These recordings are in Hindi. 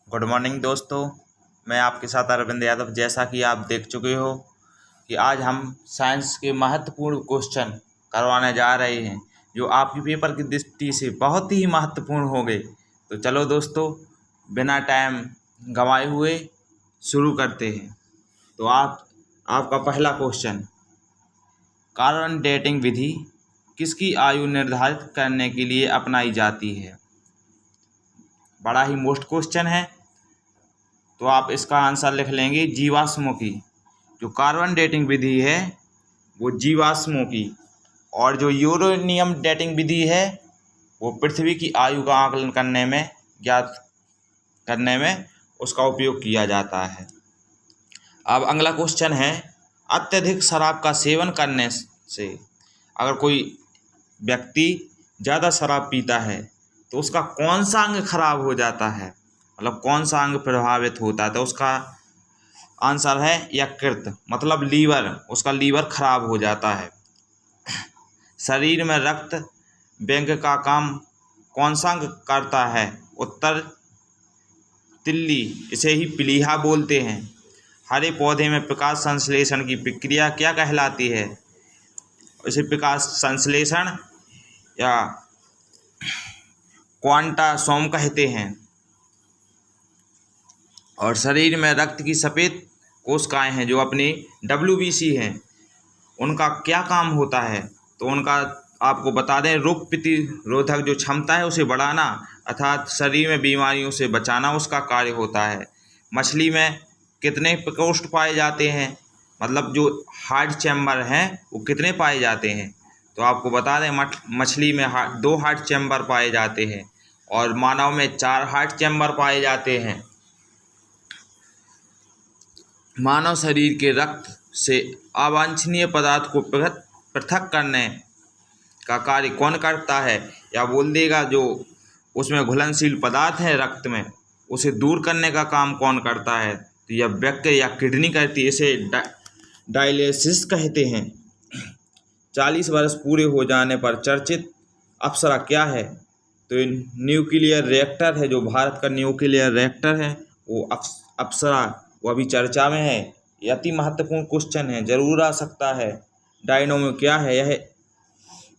गुड मॉर्निंग दोस्तों। मैं आपके साथ अरविंद यादव। जैसा कि आप देख चुके हो कि आज हम साइंस के महत्वपूर्ण क्वेश्चन करवाने जा रहे हैं जो आपकी पेपर की दृष्टि से बहुत ही महत्वपूर्ण होंगे। तो चलो दोस्तों, बिना टाइम गंवाए हुए शुरू करते हैं। तो आपका पहला क्वेश्चन, कार्बन डेटिंग विधि किसकी आयु निर्धारित करने के लिए अपनाई जाती है? बड़ा ही मोस्ट क्वेश्चन है, तो आप इसका आंसर लिख लेंगे जीवाश्मों की। जो कार्बन डेटिंग विधि है वो जीवाश्मों की, और जो यूरेनियम डेटिंग विधि है वो पृथ्वी की आयु का आकलन ज्ञात करने में उसका उपयोग किया जाता है। अब अगला क्वेश्चन है, अत्यधिक शराब का सेवन करने से अगर कोई व्यक्ति ज़्यादा शराब पीता है तो उसका कौन सा अंग खराब हो जाता है, मतलब कौन सा अंग प्रभावित होता है? तो उसका आंसर है यकृत, मतलब लीवर। उसका लीवर खराब हो जाता है। शरीर में रक्त बैंक का काम कौन सा अंग करता है? उत्तर तिल्ली, इसे ही प्लीहा बोलते हैं। हरे पौधे में प्रकाश संश्लेषण की प्रक्रिया क्या कहलाती है? इसे प्रकाश संश्लेषण या क्वांटासोम कहते हैं। और शरीर में रक्त की सफ़ेद कोशिकाएं हैं जो अपनी WBC हैं, उनका क्या काम होता है? तो उनका आपको बता दें, रोग प्रतिरोधक जो क्षमता है उसे बढ़ाना, अर्थात शरीर में बीमारियों से बचाना उसका कार्य होता है। मछली में कितने प्रकोष्ठ पाए जाते हैं, मतलब जो हार्ट चैम्बर हैं वो कितने पाए जाते हैं? तो आपको बता दें, मछली में 2 हार्ट चैम्बर पाए जाते हैं और मानव में 4 हार्ट चैम्बर पाए जाते हैं। मानव शरीर के रक्त से अवांछनीय पदार्थ को पृथक करने का कार्य कौन करता है? या बोल देगा जो उसमें घुलनशील पदार्थ है रक्त में, उसे दूर करने का काम कौन करता है? तो यह वृक्क या किडनी करती है। इसे डायलिसिस कहते हैं। 40 वर्ष पूरे हो जाने पर चर्चित अप्सरा क्या है? तो न्यूक्लियर रिएक्टर है, जो भारत का न्यूक्लियर रिएक्टर है वो अप्सरा, वो अभी चर्चा में है। ये अति महत्वपूर्ण क्वेश्चन है, जरूर आ सकता है। डायनोमो क्या है? यह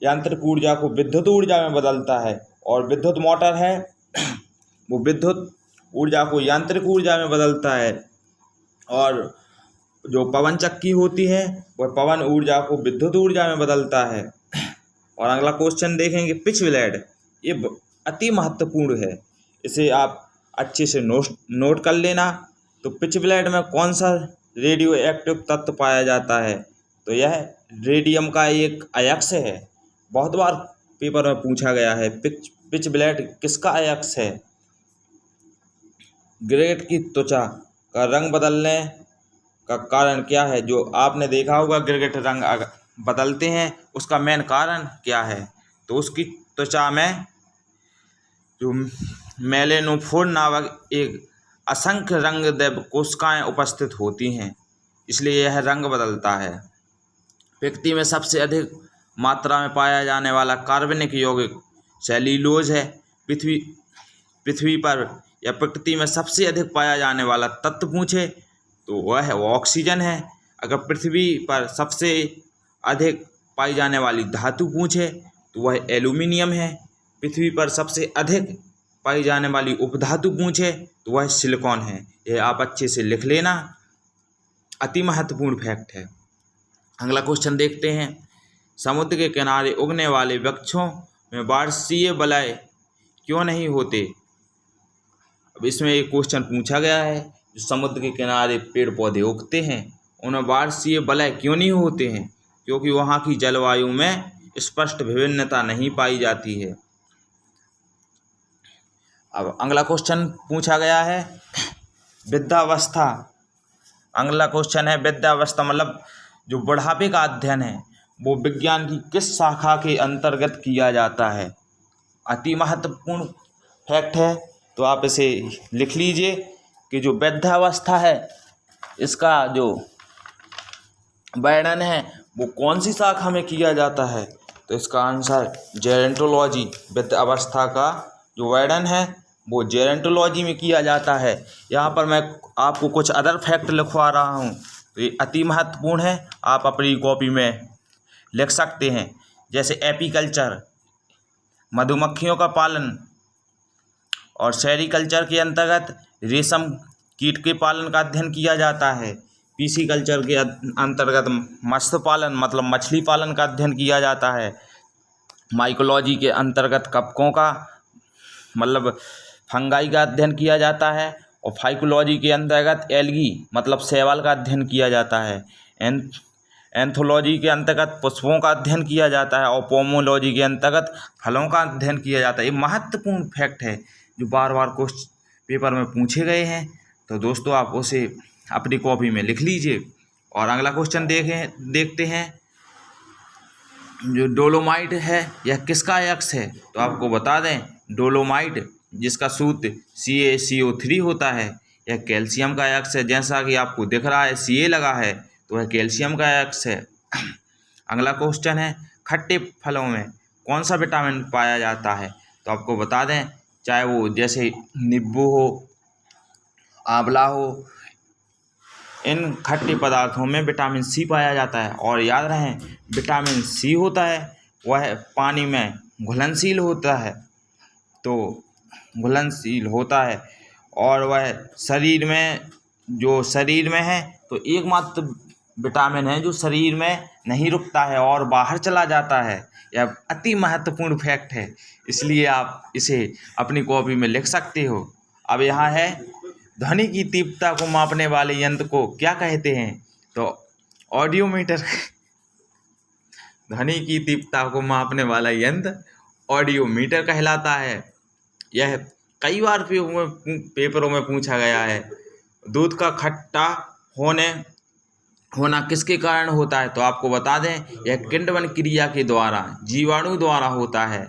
यांत्रिक ऊर्जा को विद्युत ऊर्जा में बदलता है, और विद्युत मोटर है वो विद्युत ऊर्जा को यांत्रिक ऊर्जा में बदलता है, और जो पवन चक्की होती है वह पवन ऊर्जा को विद्युत ऊर्जा में बदलता है। और अगला क्वेश्चन देखेंगे, पिच ब्लेड, ये अति महत्वपूर्ण है, इसे आप अच्छे से नोट कर लेना। तो पिच ब्लेड में कौन सा रेडियो एक्टिव तत्व पाया जाता है? तो यह रेडियम का एक अयस्क है। बहुत बार पेपर में पूछा गया है, पिच ब्लेड किसका अयस्क है? गिरगिट की त्वचा का रंग बदलने का कारण क्या है? जो आपने देखा होगा गिरगिट रंग बदलते हैं, उसका मेन कारण क्या है? तो उसकी त्वचा में जो मेलेनोफोर नामक एक असंख्य रंगदेव कोशिकाएं उपस्थित होती हैं, इसलिए यह रंग बदलता है। प्रकृति में सबसे अधिक मात्रा में पाया जाने वाला कार्बनिक यौगिक सेल्यूलोज है। पृथ्वी पर या प्रकृति में सबसे अधिक पाया जाने वाला तत्व पूछे तो वह है वो ऑक्सीजन है। अगर पृथ्वी पर सबसे अधिक पाई जाने वाली धातु पूछे तो वह एल्यूमिनियम है। पृथ्वी पर सबसे अधिक पाई जाने वाली उपधातु पूछे तो वह सिलिकॉन है। यह आप अच्छे से लिख लेना, अति महत्वपूर्ण फैक्ट है। अगला क्वेश्चन देखते हैं, समुद्र के किनारे उगने वाले वृक्षों में वार्षिक वलय क्यों नहीं होते? अब इसमें एक क्वेश्चन पूछा गया है, जो समुद्र के किनारे पेड़ पौधे उगते हैं उनमें वार्षिक वलय क्यों नहीं होते हैं? क्योंकि वहाँ की जलवायु में स्पष्ट विभिन्नता नहीं पाई जाती है। अब अगला क्वेश्चन पूछा गया है, वृद्धावस्था। अगला क्वेश्चन है, वृद्धावस्था मतलब जो बुढ़ापे का अध्ययन है वो विज्ञान की किस शाखा के अंतर्गत किया जाता है? अति महत्वपूर्ण फैक्ट है, तो आप इसे लिख लीजिए कि जो वृद्धावस्था है इसका जो वर्णन है वो कौन सी शाखा में किया जाता है? तो इसका आंसर जेरोंटोलॉजी, वृद्धावस्था का जो वर्णन है वो जेरोंटोलॉजी में किया जाता है। यहाँ पर मैं आपको कुछ अदर फैक्ट लिखवा रहा हूँ, तो ये अति महत्वपूर्ण है, आप अपनी कॉपी में लिख सकते हैं। जैसे एपीकल्चर, मधुमक्खियों का पालन, और सेरीकल्चर के अंतर्गत रेशम कीट के पालन का अध्ययन किया जाता है। पीसीकल्चर के अंतर्गत मत्स्य पालन मतलब मछली पालन का अध्ययन किया जाता है। माइकोलॉजी के अंतर्गत कवकों का मतलब फंगाई का अध्ययन किया जाता है। और फाइकोलॉजी के अंतर्गत एल्गी मतलब शैवाल का अध्ययन किया जाता है। एंथोलॉजी के अंतर्गत पुष्पों का अध्ययन किया जाता है। और पोमोलॉजी के अंतर्गत फलों का अध्ययन किया जाता है। ये महत्वपूर्ण फैक्ट है जो बार बार क्वेश्चन पेपर में पूछे गए हैं। तो दोस्तों आप उसे अपनी कॉपी में लिख लीजिए। और अगला क्वेश्चन देखते हैं। जो डोलोमाइट है यह किसका अयस्क है? तो आपको बता दें, डोलोमाइट जिसका सूत्र CaCO3 होता है, यह कैल्शियम का अयस्क है। जैसा कि आपको दिख रहा है Ca लगा है, तो वह कैल्शियम का अयस्क है। अगला क्वेश्चन है, खट्टे फलों में कौन सा विटामिन पाया जाता है? तो आपको बता दें, चाहे वो जैसे नींबू हो, आंवला हो, इन खट्टे पदार्थों में विटामिन C पाया जाता है। और याद रहें, विटामिन C होता है वह पानी में घुलनशील होता है, तो घुलनशील होता है। और वह शरीर में है तो एकमात्र विटामिन है जो शरीर में नहीं रुकता है और बाहर चला जाता है। यह अति महत्वपूर्ण फैक्ट है, इसलिए आप इसे अपनी कॉपी में लिख सकते हो। अब यहाँ है, ध्वनि की तीव्रता को मापने वाले यंत्र को क्या कहते हैं? तो ऑडियोमीटर। ध्वनि की तीव्रता को मापने वाला यंत्र ऑडियोमीटर कहलाता है। यह कई बार पेपरों में पूछा गया है। दूध का खट्टा होना किसके कारण होता है? तो आपको बता दें, यह किण्वन क्रिया के द्वारा, जीवाणु द्वारा होता है।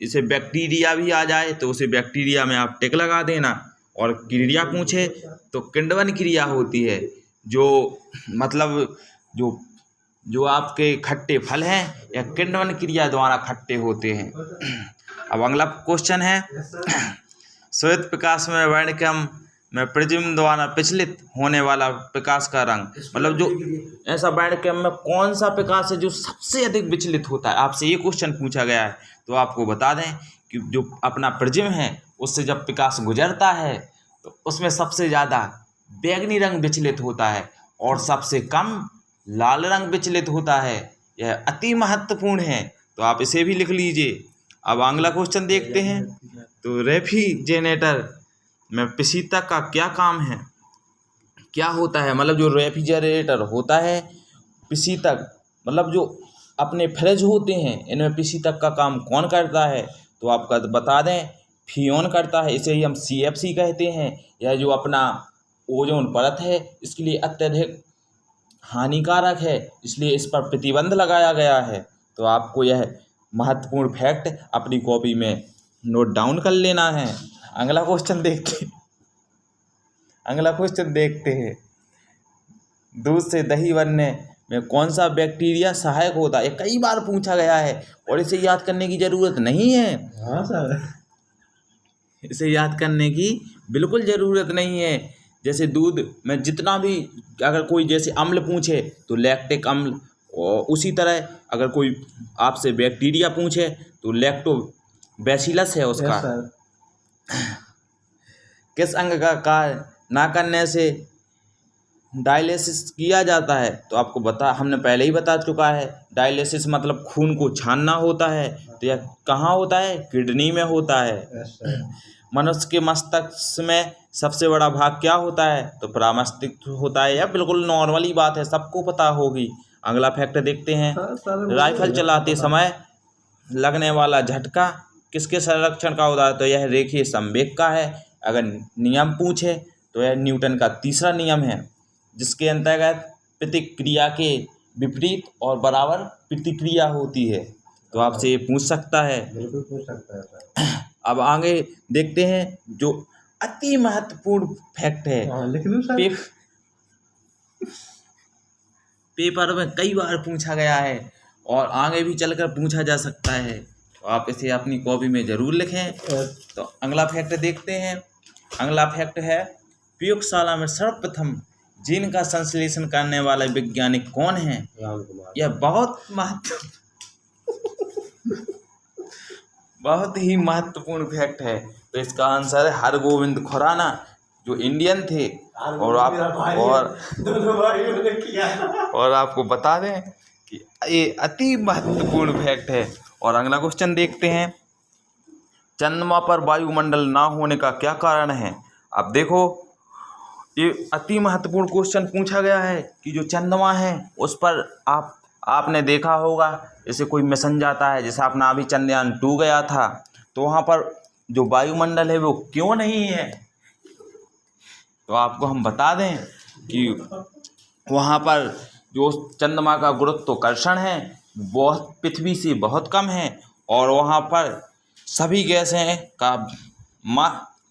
इसे बैक्टीरिया भी आ जाए तो उसे बैक्टीरिया में आप टिक लगा देना। और क्रिया पूछे तो किण्वन क्रिया होती है, जो मतलब जो आपके खट्टे फल हैं यह किण्वन क्रिया द्वारा खट्टे होते हैं। अब अगला क्वेश्चन है, श्वेत प्रकाश में वर्णक्रम में प्रिज्म द्वारा विचलित होने वाला प्रकाश का रंग, मतलब जो ऐसा वर्णक्रम में कौन सा प्रकाश है जो सबसे अधिक विचलित होता है? आपसे ये क्वेश्चन पूछा गया है। तो आपको बता दें कि जो अपना प्रिज्म है उससे जब प्रकाश गुजरता है तो उसमें सबसे ज़्यादा बैंगनी रंग विचलित होता है और सबसे कम लाल रंग विचलित होता है। यह अति महत्वपूर्ण है, तो आप इसे भी लिख लीजिए। अब अगला क्वेश्चन देखते हैं। तो रेफ्रिजरेटर में पीसीतक का क्या काम है? क्या होता है? मतलब जो रेफ्रिजरेटर होता है, पीसीतक मतलब जो अपने फ्रिज होते हैं, इनमें पीसीतक का काम कौन करता है? तो आपका बता दें, फ्रीऑन करता है। इसे ही हम CFC कहते हैं। यह जो अपना ओजोन परत है इसके लिए अत्यधिक हानिकारक है, इसलिए इस पर प्रतिबंध लगाया गया है। तो आपको यह महत्वपूर्ण फैक्ट अपनी कॉपी में नोट डाउन कर लेना है। अगला क्वेश्चन देखते हैं। दूध से दही बनने में कौन सा बैक्टीरिया सहायक होता है? कई बार पूछा गया है और इसे याद करने की ज़रूरत नहीं है। हाँ सर, इसे याद करने की बिल्कुल ज़रूरत नहीं है। जैसे दूध में जितना भी, अगर कोई जैसे अम्ल पूछे तो लैक्टिक अम्ल, और उसी तरह अगर कोई आपसे बैक्टीरिया पूछे तो लैक्टोबैसिलस है उसका। किस अंग का कार्य ना करने से डायलिसिस किया जाता है? तो आपको हमने पहले ही बता चुका है। डायलिसिस मतलब खून को छानना होता है। तो यह कहाँ होता है? किडनी में होता है। मनुष्य के मस्तिष्क में सबसे बड़ा भाग क्या होता है? तो परामस्तिष्क होता है। यह बिल्कुल नॉर्मली बात है, सबको पता होगी। अगला फैक्ट देखते हैं। राइफल चलाते समय लगने वाला झटका किसके संरक्षण का होता है? तो यह रेखीय संवेग का है। अगर नियम पूछे तो यह न्यूटन का तीसरा नियम है, जिसके अंतर्गत प्रतिक्रिया के विपरीत और बराबर प्रतिक्रिया होती है। तो आपसे ये पूछ सकता है। बिल्कुल पूछ सकता है सर। अब आगे देखते हैं जो अति महत्वपूर्ण फैक्ट है। पेपर में कई बार पूछा गया है और आगे भी चलकर पूछा जा सकता है। तो आप इसे अपनी कॉपी में ज़रूर लिखें। तो अगला फैक्ट देखते हैं। अगला फैक्ट है, प्रयोगशाला में सर्वप्रथम जीन का संश्लेषण करने वाला वैज्ञानिक कौन है? यह बहुत ही महत्वपूर्ण फैक्ट है। तो इसका आंसर है हरगोविंद खुराना, जो इंडियन थे। और आपको बता दें कि ये अति महत्वपूर्ण फैक्ट है। और अगला क्वेश्चन देखते हैं, चंद्रमा पर वायुमंडल ना होने का क्या कारण है? अब देखो, ये अति महत्वपूर्ण क्वेश्चन पूछा गया है कि जो चंद्रमा है उस पर आपने देखा होगा, जैसे कोई मिशन जाता है, जैसे अपना अभी चंद्रयान-2 गया था, तो वहाँ पर जो वायुमंडल है वो क्यों नहीं है? तो आपको हम बता दें कि वहाँ पर जो चंद्रमा का गुरुत्वाकर्षण है बहुत पृथ्वी से बहुत कम है, और वहाँ पर सभी गैसें का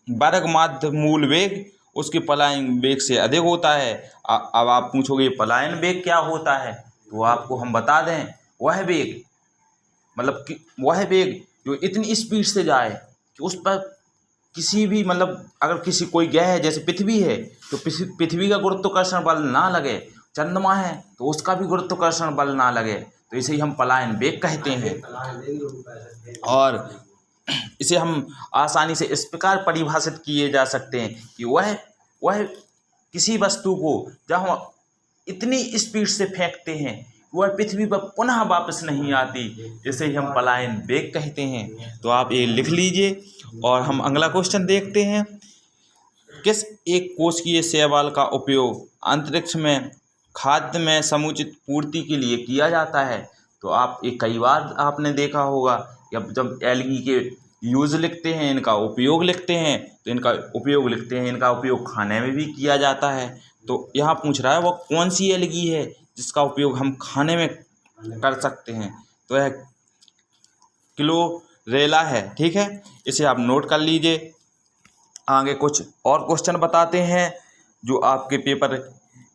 वर्ग माध्य मूल वेग उसके पलायन वेग से अधिक होता है। अब आप पूछोगे पलायन वेग क्या होता है? तो आपको हम बता दें, वह वेग मतलब कि वह वेग जो इतनी स्पीड से जाए कि उस पर किसी भी अगर किसी कोई ग्रह है जैसे पृथ्वी है तो पृथ्वी का गुरुत्वाकर्षण बल ना लगे, चंद्रमा है तो उसका भी गुरुत्वाकर्षण बल ना लगे, तो इसे ही हम पलायन वेग कहते हैं। और इसे हम आसानी से इस प्रकार परिभाषित किए जा सकते हैं कि वह किसी वस्तु को जब हम इतनी स्पीड से फेंकते हैं वह पृथ्वी पर पुनः वापस नहीं आती, इसे ही हम पलायन वेग कहते हैं। तो आप ये लिख लीजिए। और हम अगला क्वेश्चन देखते हैं, किस एक कोशिकीय शैवाल का उपयोग अंतरिक्ष में खाद्य में समुचित पूर्ति के लिए किया जाता है? तो आप ये कई बार आपने देखा होगा, जब एल्गी के यूज़ लिखते हैं, इनका उपयोग लिखते हैं, तो इनका उपयोग लिखते हैं, इनका उपयोग खाने में भी किया जाता है। तो यहाँ पूछ रहा है वो कौन सी एल्गी है जिसका उपयोग हम खाने में कर सकते हैं? तो यह क्लोरेला है। ठीक है, इसे आप नोट कर लीजिए। आगे कुछ और क्वेश्चन बताते हैं जो आपके पेपर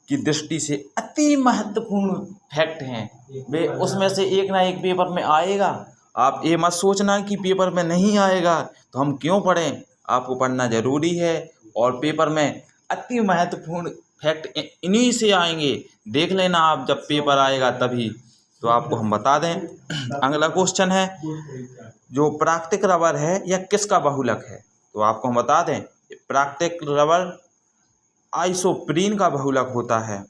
की दृष्टि से अति महत्वपूर्ण फैक्ट हैं। वे उसमें से एक ना एक पेपर में आएगा। आप ये मत सोचना कि पेपर में नहीं आएगा तो हम क्यों पढ़ें, आपको पढ़ना ज़रूरी है। और पेपर में अति महत्वपूर्ण फैक्ट इन्हीं से आएंगे, देख लेना आप जब पेपर आएगा तभी। तो आपको हम बता दें, अगला क्वेश्चन है, जो प्राकृतिक रबर है यह किसका बहुलक है? तो आपको हम बता दें, प्राकृतिक रबर आइसोप्रीन का बहुलक होता है।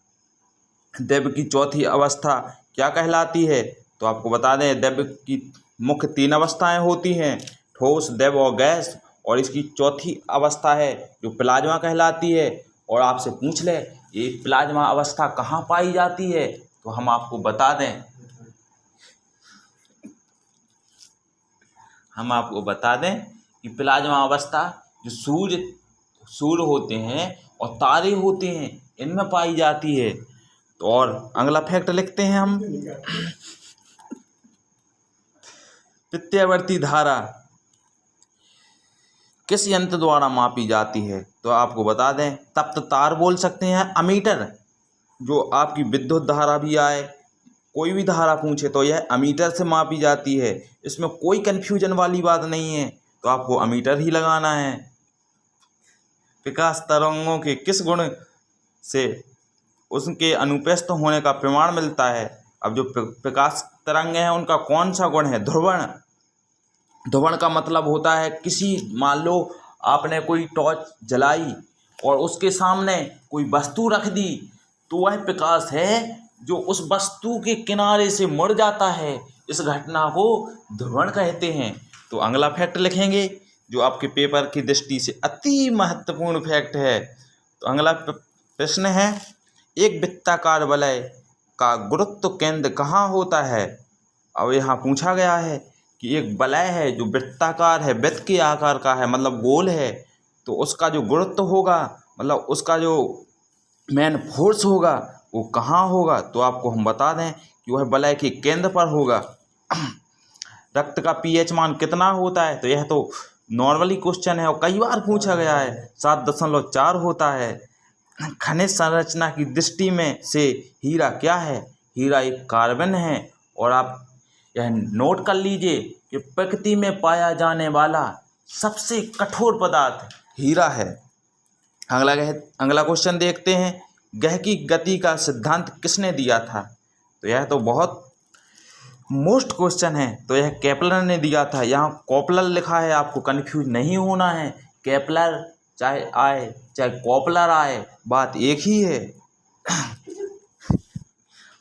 द्रव्य की चौथी अवस्था क्या कहलाती है? तो आपको बता दें, द्रव्य की मुख्य 3 अवस्थाएं होती हैं, ठोस, द्रव और गैस। और इसकी चौथी अवस्था है जो प्लाज्मा कहलाती है। और आपसे पूछ ले ये प्लाज्मा अवस्था कहाँ पाई जाती है? तो हम आपको बता दें, कि प्लाज्मा अवस्था जो सूर्य होते हैं और तारे होते हैं इनमें पाई जाती है। तो और अगला फैक्ट लिखते हैं हम, प्रत्यावर्ती धारा किस यंत्र द्वारा मापी जाती है? तो आपको बता दें, तप्त तार बोल सकते हैं, अमीटर। जो आपकी विद्युत धारा भी आए, कोई भी धारा पूछे तो यह अमीटर से मापी जाती है। इसमें कोई कन्फ्यूजन वाली बात नहीं है, तो आपको अमीटर ही लगाना है। प्रकाश तरंगों के किस गुण से उसके अनुपस्थित होने का प्रमाण मिलता है? अब जो प्रकाश तरंगे हैं उनका कौन सा गुण है? ध्रुवण। ध्रुवण का मतलब होता है किसी, मान लो आपने कोई टॉर्च जलाई और उसके सामने कोई वस्तु रख दी, तो वह प्रकाश है जो उस वस्तु के किनारे से मुड़ जाता है। इस घटना को ध्रुवण कहते हैं। तो अगला फैक्ट लिखेंगे जो आपके पेपर की दृष्टि से अति महत्वपूर्ण फैक्ट है। तो अगला प्रश्न है, एक वृत्ताकार वलय का गुरुत्व केंद्र कहाँ होता है? अब यहाँ पूछा गया है कि एक वलय है जो वृत्ताकार है, वृत्त के आकार का है, मतलब गोल है, तो उसका जो गुरुत्व होगा, मतलब उसका जो मेन फोर्स होगा वो कहाँ होगा? तो आपको हम बता दें कि वह वलय के केंद्र पर होगा। रक्त का पीएच मान कितना होता है? तो यह तो नॉर्मली क्वेश्चन है और कई बार पूछा गया है, 7.4 होता है। खनिज संरचना की दृष्टि में से हीरा क्या है? हीरा एक कार्बन है। और आप यह नोट कर लीजिए कि प्रकृति में पाया जाने वाला सबसे कठोर पदार्थ हीरा है। अगला क्वेश्चन देखते हैं, ग्रह की गति का सिद्धांत किसने दिया था? तो यह तो बहुत मोस्ट क्वेश्चन है, तो यह केपलर ने दिया था। यहाँ कॉपलर लिखा है, आपको कन्फ्यूज नहीं होना है। केपलर चाहे आए चाहे कॉपलर आए, बात एक ही है।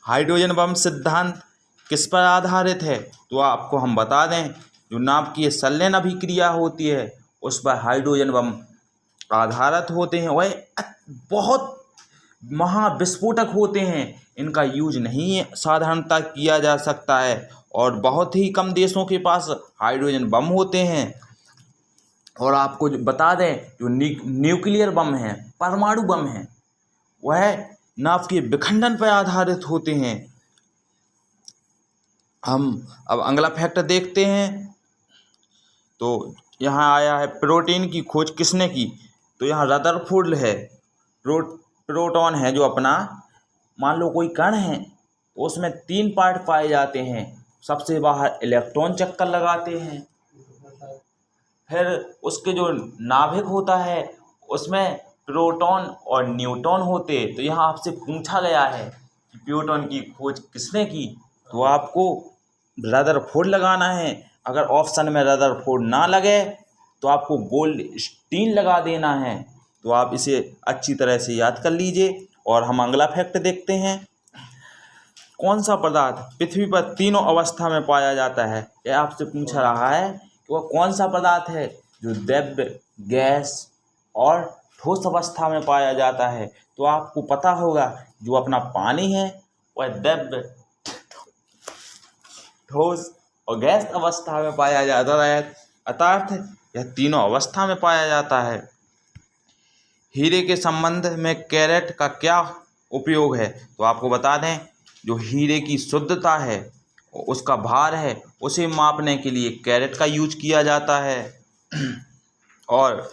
हाइड्रोजन बम सिद्धांत किस पर आधारित है? तो आपको हम बता दें, जो नाभिकीय संलयन अभिक्रिया होती है उस पर हाइड्रोजन बम आधारित होते हैं। वह बहुत महाविस्फोटक होते हैं, इनका यूज नहीं साधारणतः किया जा सकता है और बहुत ही कम देशों के पास हाइड्रोजन बम होते हैं। और आपको बता दें, जो न्यूक्लियर बम है, परमाणु बम है, वह नाभिकीय विखंडन पर आधारित होते हैं। हम अब अगला फैक्ट देखते हैं। तो यहाँ आया है, प्रोटीन की खोज किसने की? तो यहाँ रदरफोर्ड है। प्रोटॉन है जो अपना, मान लो कोई कण है तो उसमें 3 पार्ट पाए जाते हैं। सबसे बाहर इलेक्ट्रॉन चक्कर लगाते हैं, फिर उसके जो नाभिक होता है उसमें प्रोटॉन और न्यूट्रॉन होते। तो यहाँ आपसे पूछा गया है कि प्रोटॉन की खोज किसने की, तो आपको रदरफोर्ड लगाना है। अगर ऑप्शन में रदरफोर्ड ना लगे तो आपको गोल्डस्टीन लगा देना है। तो आप इसे अच्छी तरह से याद कर लीजिए। और हम अगला फैक्ट देखते हैं, कौन सा पदार्थ पृथ्वी पर तीनों अवस्था में पाया जाता है? यह आपसे पूछा रहा है कि वह कौन सा पदार्थ है जो द्रव्य, गैस और ठोस अवस्था में पाया जाता है। तो आपको पता होगा, जो अपना पानी है वह द्रव्य, ठोस और गैस अवस्था में पाया जाता है, अर्थात यह तीनों अवस्था में पाया जाता है। हीरे के संबंध में कैरेट का क्या उपयोग है? तो आपको बता दें, जो हीरे की शुद्धता है, उसका भार है, उसे मापने के लिए कैरेट का यूज किया जाता है। और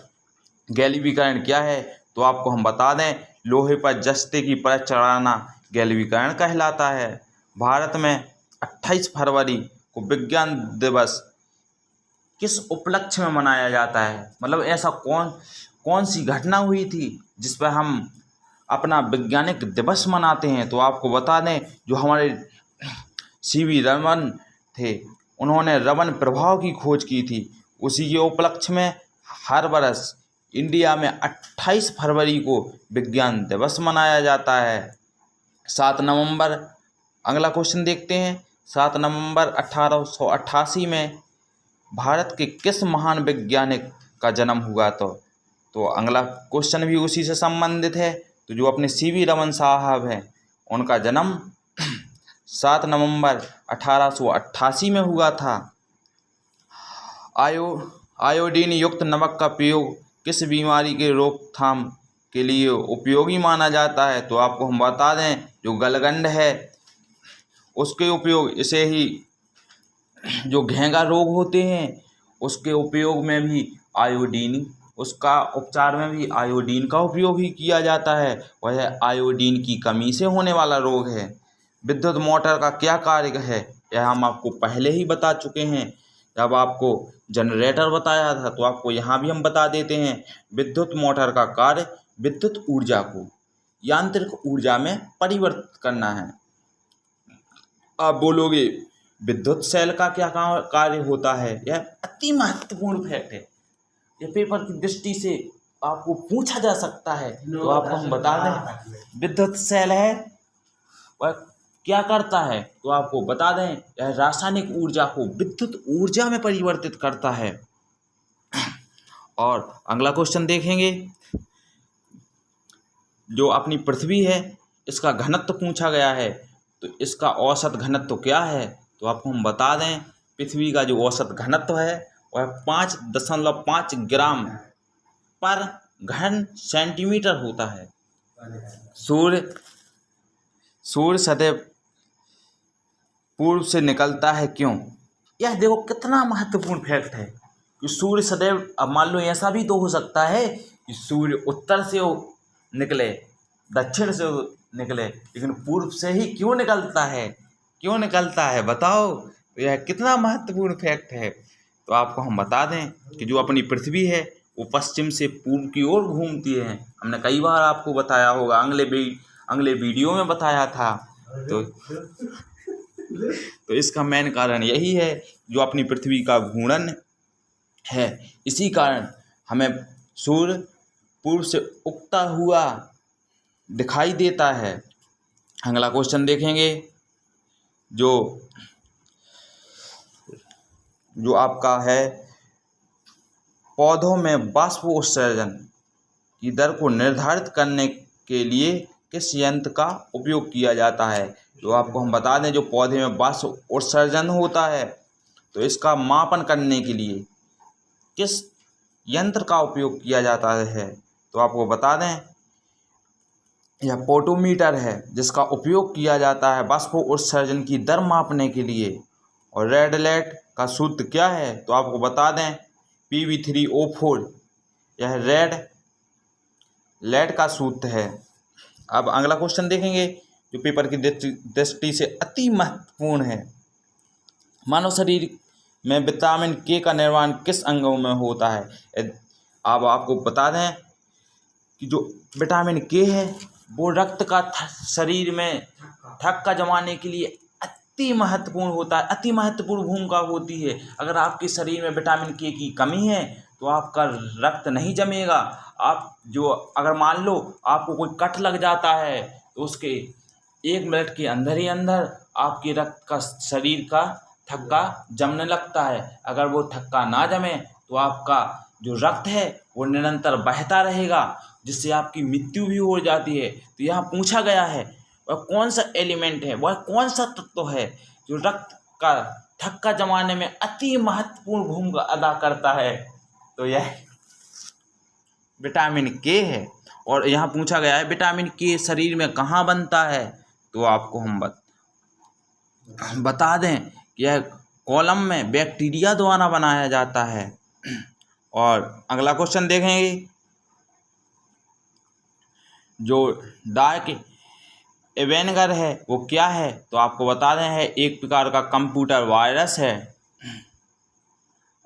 गैल्वेनीकरण क्या है? तो आपको हम बता दें, लोहे पर जस्ते की परत चढ़ाना गैल्वेनीकरण कहलाता है। भारत में 28 फरवरी को विज्ञान दिवस किस उपलक्ष्य में मनाया जाता है? मतलब ऐसा कौन सी घटना हुई थी जिस पर हम अपना वैज्ञानिक दिवस मनाते हैं? तो आपको बता दें, जो हमारे सीवी रमन थे, उन्होंने रमन प्रभाव की खोज की थी। उसी के उपलक्ष्य में हर वर्ष इंडिया में 28 फरवरी को विज्ञान दिवस मनाया जाता है। 7 नवंबर, अगला क्वेश्चन देखते हैं। 7 नवंबर 1888 में भारत के किस महान वैज्ञानिक का जन्म हुआ? तो अगला क्वेश्चन भी उसी से संबंधित है। तो जो अपने सीवी रमन साहब हैं, उनका जन्म 7 नवंबर 1888 में हुआ था। आयोडीन युक्त नमक का प्रयोग किस बीमारी के रोकथाम के लिए उपयोगी माना जाता है? तो आपको हम बता दें, जो गलगंड है उसके उपयोग, इसे ही जो घेंगा रोग होते हैं उसके उपयोग में भी आयोडीन, उसका उपचार में भी आयोडीन का उपयोग ही किया जाता है। वह आयोडीन की कमी से होने वाला रोग है। विद्युत मोटर का क्या कार्य है? यह हम आपको पहले ही बता चुके हैं, जब आपको जनरेटर बताया था। तो आपको यहाँ भी हम बता देते हैं, विद्युत मोटर का कार्य विद्युत ऊर्जा को यांत्रिक ऊर्जा में परिवर्तित करना है। आप बोलोगे विद्युत सेल का क्या कार्य होता है? यह अति महत्वपूर्ण फैक्ट है, यह पेपर की दृष्टि से आपको पूछा जा सकता है। तो आपको हम बता दें, विद्युत सेल है वह क्या करता है? तो आपको बता दें, यह रासायनिक ऊर्जा को विद्युत ऊर्जा में परिवर्तित करता है। और अगला क्वेश्चन देखेंगे, जो अपनी पृथ्वी है इसका घनत्व पूछा गया है। तो इसका औसत घनत्व क्या है? तो आपको हम बता दें, पृथ्वी का जो औसत घनत्व है वह 5.5 ग्राम पर घन सेंटीमीटर होता है। सूर्य सदैव पूर्व से निकलता है, क्यों? यह देखो कितना महत्वपूर्ण फैक्ट है कि सूर्य सदैव, अब मान लो ऐसा भी तो हो सकता है कि सूर्य उत्तर से निकले, दक्षिण से निकले, लेकिन पूर्व से ही क्यों निकलता है? क्यों निकलता है बताओ? तो यह कितना महत्वपूर्ण फैक्ट है। तो आपको हम बता दें कि जो अपनी पृथ्वी है वो पश्चिम से पूर्व की ओर घूमती है। हमने कई बार आपको बताया होगा, अगले वीडियो में बताया था। तो इसका मेन कारण यही है, जो अपनी पृथ्वी का घूर्णन है, इसी कारण हमें सूर्य पूर्व से उगता हुआ दिखाई देता है। अगला क्वेश्चन देखेंगे, जो आपका है, पौधों में वाष्प उत्सर्जन की दर को निर्धारित करने के लिए किस यंत्र का उपयोग किया जाता है। तो आपको हम बता दें, जो पौधे में वाष्प उत्सर्जन होता है, तो इसका मापन करने के लिए किस यंत्र का उपयोग किया जाता है। तो आपको बता दें, यह पोटोमीटर है, जिसका उपयोग किया जाता है वाष्प उत्सर्जन की दर मापने के लिए। और रेड लाइट का सूत्र क्या है, तो आपको बता दें Pb3O4, यह रेड लाइट का सूत्र है। अब अगला क्वेश्चन देखेंगे, जो पेपर की दृष्टि से अति महत्वपूर्ण है। मानव शरीर में विटामिन के का निर्माण किस अंगों में होता है। अब आपको बता दें कि जो विटामिन के है वो रक्त का शरीर में थक्का जमाने के लिए अति महत्वपूर्ण होता है, अति महत्वपूर्ण भूमिका होती है। अगर आपके शरीर में विटामिन के की कमी है तो आपका रक्त नहीं जमेगा। अगर मान लो आपको कोई कट लग जाता है तो उसके 1 मिनट के अंदर ही अंदर आपके रक्त का शरीर का थक्का जमने लगता है। अगर वो थक्का ना जमे तो आपका जो रक्त है वो निरंतर बहता रहेगा, जिससे आपकी मृत्यु भी हो जाती है। तो यहाँ पूछा गया है, वह कौन सा एलिमेंट है, वह कौन सा तत्व है जो रक्त का थक्का जमाने में अति महत्वपूर्ण भूमिका अदा करता है। तो यह विटामिन के है। और यहाँ पूछा गया है विटामिन के शरीर में कहाँ बनता है। तो आपको हम बता दें कि यह कॉलम में बैक्टीरिया द्वारा बनाया जाता है। और अगला क्वेश्चन देखेंगे, जो डार्क एवेंगर है वो क्या है। तो आपको बता दें है एक प्रकार का कंप्यूटर वायरस है।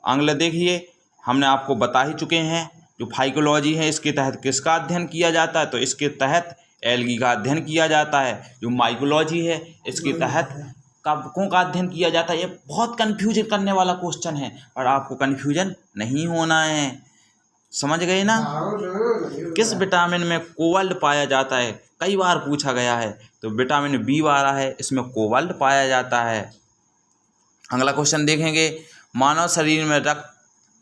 अगला देखिए, हमने आपको बता ही चुके हैं, जो फाइकोलॉजी है इसके तहत किसका अध्ययन किया जाता है। तो इसके तहत एल्गी का अध्ययन किया जाता है। जो माइकोलॉजी है इसके तहत कवकों का अध्ययन किया जाता है। ये बहुत कन्फ्यूजन करने वाला क्वेश्चन है, और आपको कन्फ्यूजन नहीं होना है, समझ गए ना। किस विटामिन में कोबाल्ट पाया जाता है, कई बार पूछा गया है। तो विटामिन B12 है, इसमें कोबाल्ट पाया जाता है। अगला क्वेश्चन देखेंगे, मानव शरीर में रक्त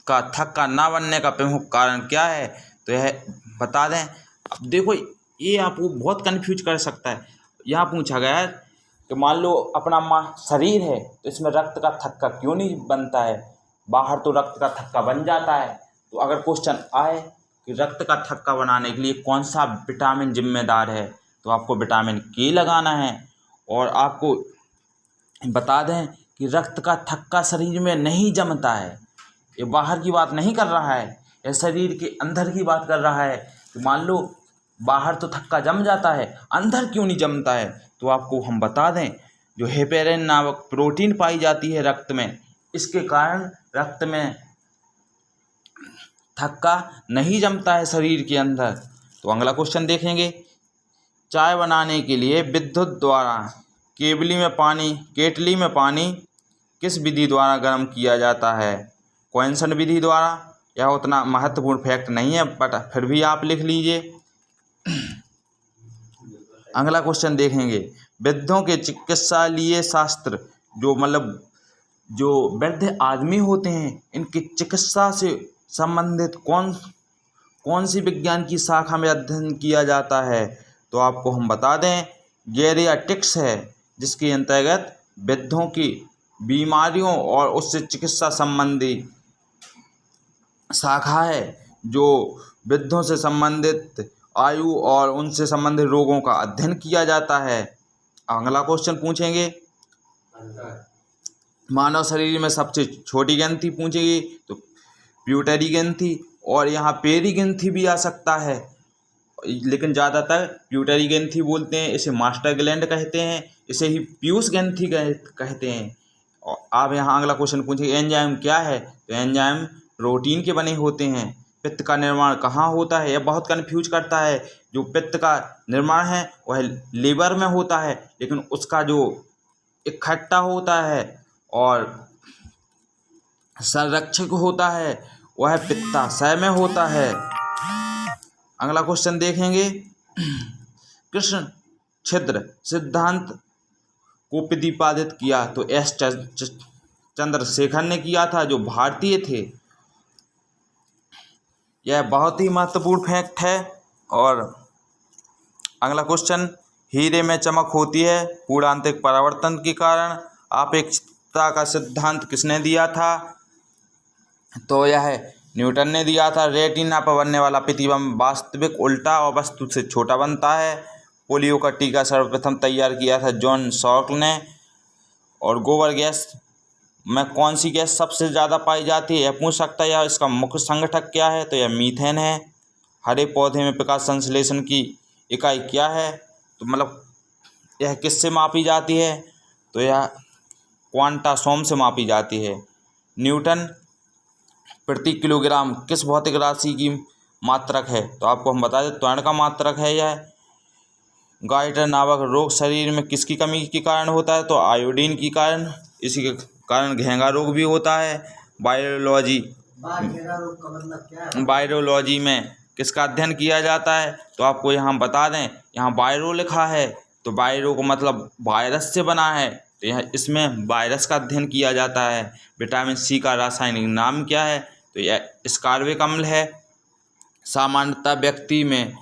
का थक्का ना बनने का प्रमुख कारण क्या है। तो यह बता दें। अब देखो, ये आपको बहुत कन्फ्यूज कर सकता है। यहाँ पूछा गया है कि मान लो अपना शरीर है तो इसमें रक्त का थक्का क्यों नहीं बनता है। बाहर तो रक्त का थक्का बन जाता है। तो अगर क्वेश्चन आए कि रक्त का थक्का बनाने के लिए कौन सा विटामिन जिम्मेदार है, तो आपको विटामिन के लगाना है। और आपको बता दें कि रक्त का थक्का शरीर में नहीं जमता है। ये बाहर की बात नहीं कर रहा है, यह शरीर के अंदर की बात कर रहा है। तो मान लो बाहर तो थक्का जम जाता है, अंदर क्यों नहीं जमता है। तो आपको हम बता दें, जो हेपेरिन नामक प्रोटीन पाई जाती है रक्त में, इसके कारण रक्त में थक्का नहीं जमता है शरीर के अंदर। तो अगला क्वेश्चन देखेंगे, चाय बनाने के लिए विद्युत द्वारा केटली में पानी किस विधि द्वारा गर्म किया जाता है। क्वेंसन विधि द्वारा। यह उतना महत्वपूर्ण फैक्ट नहीं है, बट फिर भी आप लिख लीजिए। अगला क्वेश्चन देखेंगे, वृद्धों के चिकित्सालीय शास्त्र, जो वृद्ध आदमी होते हैं, इनकी चिकित्सा से संबंधित कौन सी विज्ञान की शाखा में अध्ययन किया जाता है। तो आपको हम बता दें, गेरियाट्रिक्स है, जिसके अंतर्गत वृद्धों की बीमारियों और उससे चिकित्सा संबंधी शाखा है, जो वृद्धों से संबंधित आयु और उनसे संबंधित रोगों का अध्ययन किया जाता है। अगला क्वेश्चन पूछेंगे, मानव शरीर में सबसे छोटी ग्रंथि पूछेगी तो प्यूटरी ग्रंथि, और यहाँ पेरी ग्रंथि भी आ सकता है, लेकिन ज़्यादातर प्यूटरी ग्रंथि बोलते हैं। इसे मास्टर ग्लैंड कहते हैं, इसे ही पीयूष ग्रंथि कहते हैं। और आप यहाँ अगला क्वेश्चन पूछिए एंजाइम क्या है, तो एंजाइम प्रोटीन के बने होते हैं। पित्त का निर्माण कहाँ होता है, यह बहुत कन्फ्यूज करता है। जो पित्त का निर्माण है वह लीवर में होता है, लेकिन उसका जो इकट्ठा होता है और संरक्षक होता है वह पित्ताशय में होता है। अगला क्वेश्चन देखेंगे, कृष्ण छिद्र सिद्धांत को प्रतिपादित किया, तो एस चंद्रशेखर ने किया था, जो भारतीय थे। यह बहुत ही महत्वपूर्ण फैक्ट है। और अगला क्वेश्चन, हीरे में चमक होती है पूर्णांतरिक परावर्तन के कारण। आपेक्षिकता का सिद्धांत किसने दिया था, तो यह न्यूटन ने दिया था। रेटिना पर बनने वाला प्रतिबिंब वास्तविक उल्टा और वस्तु से छोटा बनता है। पोलियो का टीका सर्वप्रथम तैयार किया था जॉन सॉक ने। और गोबर गैस में कौन सी गैस सबसे ज़्यादा पाई जाती है, यह पूछ सकता है। या इसका मुख्य संगठक क्या है, तो यह मीथेन है। हरे पौधे में प्रकाश संश्लेषण की इकाई क्या है, तो मतलब यह किससे मापी जाती है, तो यह क्वांटासोम से मापी जाती है। न्यूटन प्रति किलोग्राम किस भौतिक राशि की मात्रक है, तो आपको हम बता दें त्वरण का मात्रक है यह। गाइटर नामक रोग शरीर में किसकी कमी के कारण होता है, तो आयोडीन के कारण। इसी के कारण घेंगा रोग भी होता है। वायरोलॉजी में किसका अध्ययन किया जाता है, तो आपको यहाँ बता दें, यहाँ वायरो लिखा है, तो वायरो को मतलब वायरस से बना है, तो यह इसमें वायरस का अध्ययन किया जाता है। विटामिन सी का रासायनिक नाम क्या है, तो यह स्कारबिक अम्ल है। सामान्यतः व्यक्ति में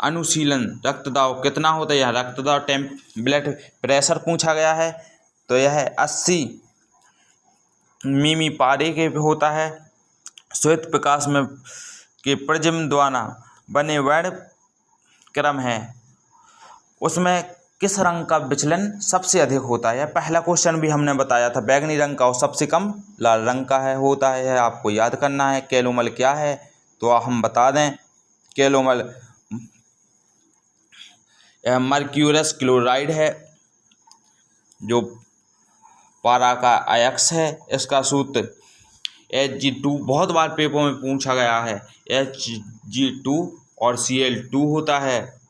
अनुशीलन रक्तदाब कितना होता है, यह रक्तदाब ब्लड प्रेशर पूछा गया है, तो यह 80 मिमी पारे के होता है। श्वेत प्रकाश में के प्रिज्म द्वारा बने वर्ण क्रम है, उसमें किस रंग का विचलन सबसे अधिक होता है। यह पहला क्वेश्चन भी हमने बताया था, बैंगनी रंग का और सबसे कम लाल रंग का है होता है। यह आपको याद करना है। कैलोमल क्या है, तो हम बता दें, कैलोमल यह मर्क्यूरस क्लोराइड है, जो पारा का अयस्क है। इसका सूत्र Hg2 बहुत बार पेपर में पूछा गया है। Hg2 और Cl2 होता है।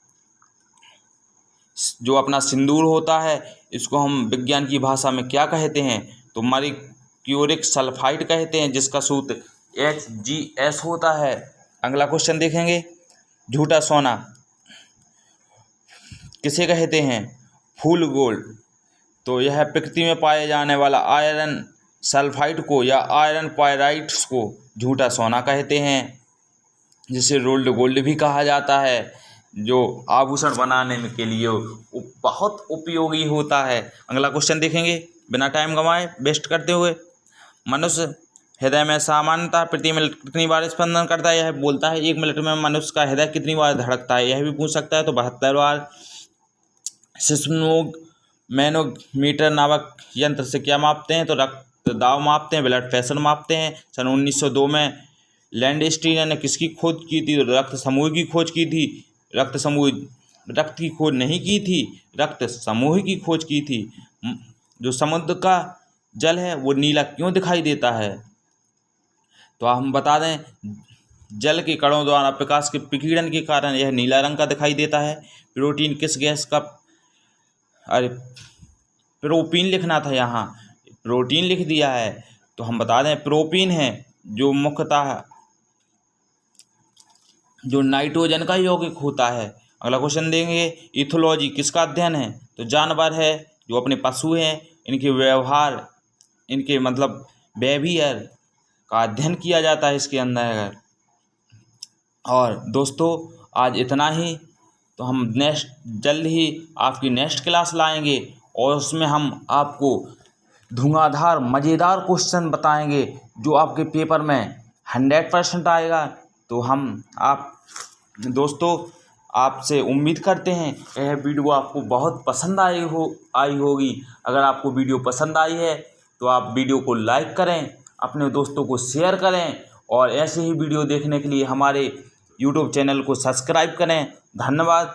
जो अपना सिंदूर होता है, इसको हम विज्ञान की भाषा में क्या कहते हैं, तो मर्क्यूरिक सल्फाइड कहते हैं, जिसका सूत्र HgS होता है। अगला क्वेश्चन देखेंगे, झूठा सोना किसे कहते हैं, फूल गोल्ड, तो यह प्रकृति में पाए जाने वाला आयरन सल्फाइड को या आयरन पायराइट्स को झूठा सोना कहते हैं, जिसे रोल्ड गोल्ड भी कहा जाता है, जो आभूषण बनाने के लिए बहुत उपयोगी होता है। अगला क्वेश्चन देखेंगे बिना टाइम गंवाए वेस्ट करते हुए, मनुष्य हृदय में सामान्यतः प्रति मिनट कितनी बार स्पंदन करता है, यह बोलता है 1 मिनट में मनुष्य का हृदय कितनी बार धड़कता है, यह भी पूछ सकता है, तो 72 बार। सिस्मोग मैनोमीटर नामक यंत्र से क्या मापते हैं, तो रक्तदाब मापते हैं, ब्लड प्रेशर मापते हैं। सन 1902 में लैंडस्टीनर ने किसकी खोज की थी, तो रक्त समूह की खोज की थी। रक्त की खोज नहीं की थी, रक्त समूह की खोज की थी। जो समुद्र का जल है वो नीला क्यों दिखाई देता है, तो हम बता दें, जल के कणों द्वारा प्रकाश के विकिरण के कारण यह नीला रंग का दिखाई देता है। प्रोटीन किस गैस का, अरे प्रोपीन लिखना था, यहाँ प्रोटीन लिख दिया है, तो हम बता दें प्रोपीन है, जो मुख्यतः जो नाइट्रोजन का यौगिक होता है। अगला क्वेश्चन देंगे, इथोलॉजी किसका अध्ययन है, तो जानवर है, जो अपने पशु हैं, इनके व्यवहार, इनके मतलब बिहेवियर का अध्ययन किया जाता है इसके अंदर। और दोस्तों आज इतना ही, तो हम जल्द ही आपकी नेक्स्ट क्लास लाएंगे और उसमें हम आपको धुआंधार मज़ेदार क्वेश्चन बताएंगे, जो आपके पेपर में 100% आएगा। तो हम दोस्तों आपसे उम्मीद करते हैं यह वीडियो आपको बहुत पसंद आई होगी। अगर आपको वीडियो पसंद आई है तो आप वीडियो को लाइक करें, अपने दोस्तों को शेयर करें, और ऐसे ही वीडियो देखने के लिए हमारे YouTube चैनल को सब्सक्राइब करें। धन्यवाद।